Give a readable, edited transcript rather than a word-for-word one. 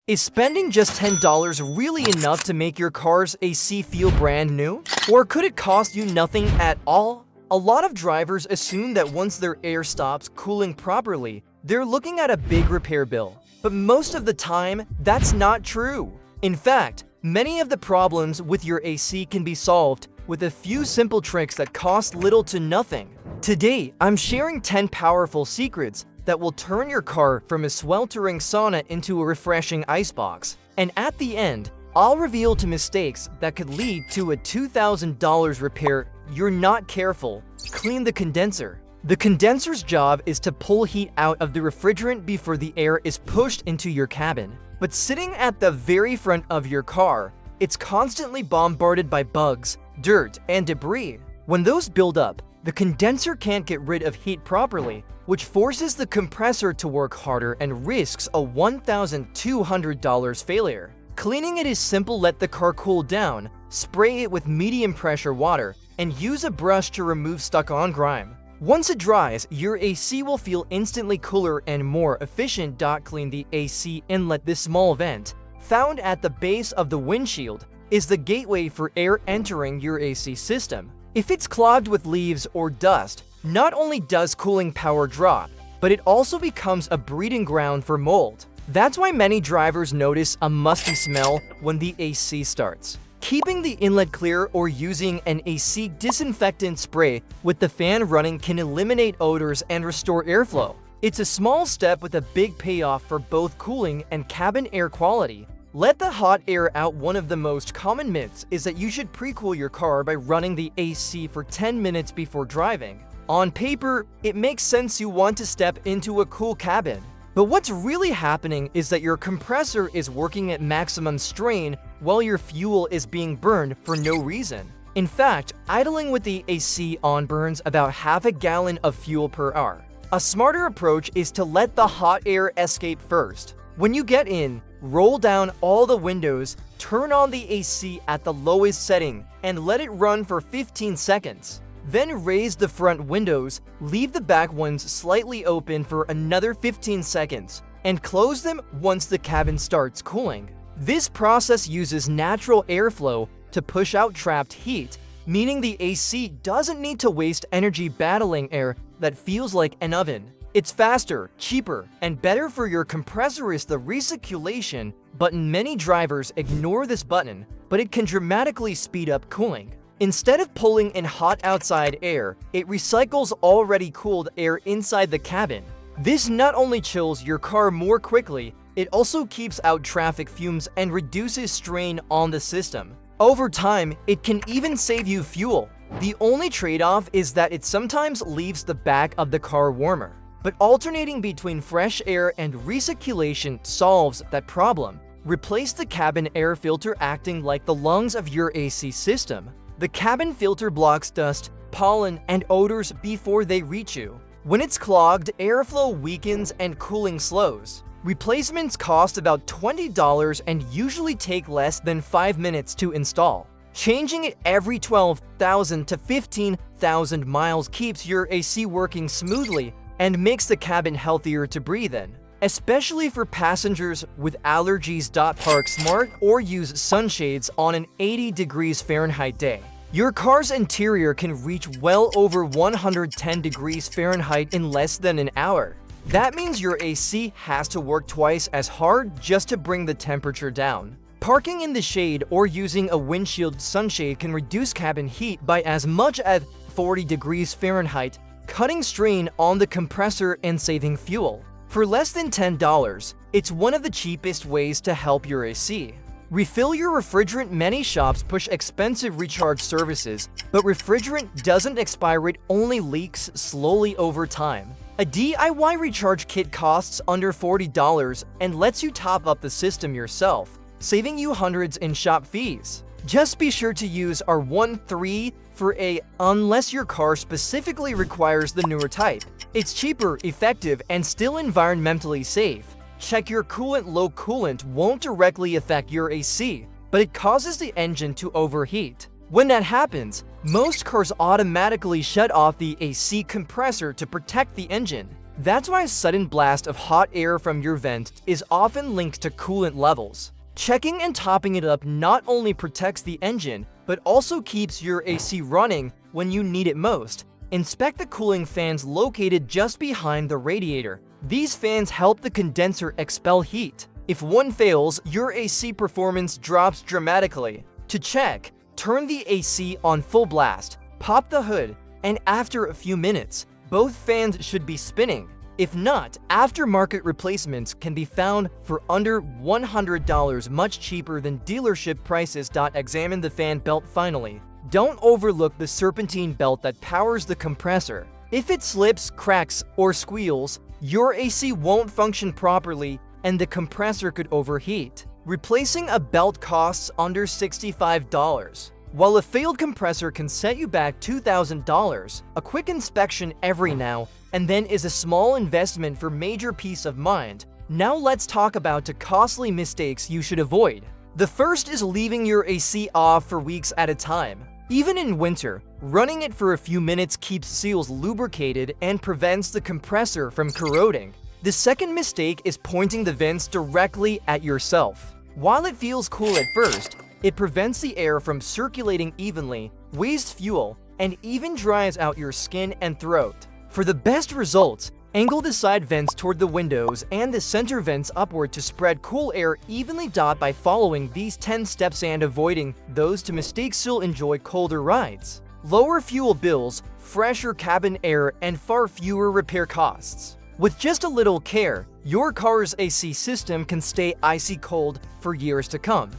Is spending just $10 really enough to make your car's AC feel brand new? Or could it cost you nothing at all? A lot of drivers assume that once their air stops cooling properly, they're looking at a big repair bill. But most of the time, that's not true. In fact, many of the problems with your AC can be solved with a few simple tricks that cost little to nothing. Today, I'm sharing 10 powerful secrets that will turn your car from a sweltering sauna into a refreshing icebox. And at the end, I'll reveal two mistakes that could lead to a $2,000 repair you're not careful. Clean the condenser. The condenser's job is to pull heat out of the refrigerant before the air is pushed into your cabin. But sitting at the very front of your car, it's constantly bombarded by bugs, dirt, and debris. When those build up, the condenser can't get rid of heat properly, which forces the compressor to work harder and risks a $1,200 failure. Cleaning it is simple. Let the car cool down, spray it with medium pressure water, and use a brush to remove stuck-on grime. Once it dries, your AC will feel instantly cooler and more efficient. Clean the AC inlet. This small vent, found at the base of the windshield, is the gateway for air entering your AC system. If it's clogged with leaves or dust, not only does cooling power drop, but it also becomes a breeding ground for mold. That's why many drivers notice a musty smell when the AC starts. Keeping the inlet clear or using an AC disinfectant spray with the fan running can eliminate odors and restore airflow. It's a small step with a big payoff for both cooling and cabin air quality. Let the hot air out. One of the most common myths is that you should pre-cool your car by running the AC for 10 minutes before driving. On paper, it makes sense. You want to step into a cool cabin. But what's really happening is that your compressor is working at maximum strain while your fuel is being burned for no reason. In fact, idling with the AC on burns about half a gallon of fuel per hour. A smarter approach is to let the hot air escape first. When you get in, roll down all the windows, turn on the AC at the lowest setting, and let it run for 15 seconds. Then raise the front windows, leave the back ones slightly open for another 15 seconds, and close them once the cabin starts cooling. This process uses natural airflow to push out trapped heat, meaning the AC doesn't need to waste energy battling air that feels like an oven. It's faster, cheaper, and better for your compressor. Is the recirculation button. Many drivers ignore this button, but it can dramatically speed up cooling. Instead of pulling in hot outside air, it recycles already cooled air inside the cabin. This not only chills your car more quickly, it also keeps out traffic fumes and reduces strain on the system. Over time, it can even save you fuel. The only trade-off is that it sometimes leaves the back of the car warmer. But alternating between fresh air and recirculation solves that problem. Replace the cabin air filter, acting like the lungs of your AC system. The cabin filter blocks dust, pollen, and odors before they reach you. When it's clogged, airflow weakens and cooling slows. Replacements cost about $20 and usually take less than 5 minutes to install. Changing it every 12,000 to 15,000 miles keeps your AC working smoothly and makes the cabin healthier to breathe in. Especially for passengers with allergies. Park smart or use sunshades on an 80 degrees Fahrenheit day. Your car's interior can reach well over 110 degrees Fahrenheit in less than an hour. That means your AC has to work twice as hard just to bring the temperature down. Parking in the shade or using a windshield sunshade can reduce cabin heat by as much as 40 degrees Fahrenheit, cutting strain on the compressor and saving fuel. For less than $10, it's one of the cheapest ways to help your AC. Refill your refrigerant. Many shops push expensive recharge services, but refrigerant doesn't expire, it only leaks slowly over time. A DIY recharge kit costs under $40 and lets you top up the system yourself, saving you hundreds in shop fees. Just be sure to use R13 for A unless your car specifically requires the newer type. It's cheaper, effective, and still environmentally safe. Check your coolant. Low coolant won't directly affect your AC, but it causes the engine to overheat. When that happens, most cars automatically shut off the AC compressor to protect the engine. That's why a sudden blast of hot air from your vent is often linked to coolant levels. Checking and topping it up not only protects the engine, but also keeps your AC running when you need it most. Inspect the cooling fans located just behind the radiator. These fans help the condenser expel heat. If one fails, your AC performance drops dramatically. To check, turn the AC on full blast, pop the hood, and after a few minutes, both fans should be spinning. If not, aftermarket replacements can be found for under $100, much cheaper than dealership prices. Examine the fan belt finally. Don't overlook the serpentine belt that powers the compressor. If it slips, cracks, or squeals, your AC won't function properly and the compressor could overheat. Replacing a belt costs under $65. While a failed compressor can set you back $2,000, a quick inspection every now and then is a small investment for major peace of mind. Now let's talk about the costly mistakes you should avoid. The first is leaving your AC off for weeks at a time. Even in winter, running it for a few minutes keeps seals lubricated and prevents the compressor from corroding. The second mistake is pointing the vents directly at yourself. While it feels cool at first, it prevents the air from circulating evenly, wastes fuel, and even dries out your skin and throat. For the best results, angle the side vents toward the windows and the center vents upward to spread cool air evenly. By following these 10 steps and avoiding those to mistakes, you'll enjoy colder rides, lower fuel bills, fresher cabin air, and far fewer repair costs. With just a little care, your car's AC system can stay icy cold for years to come.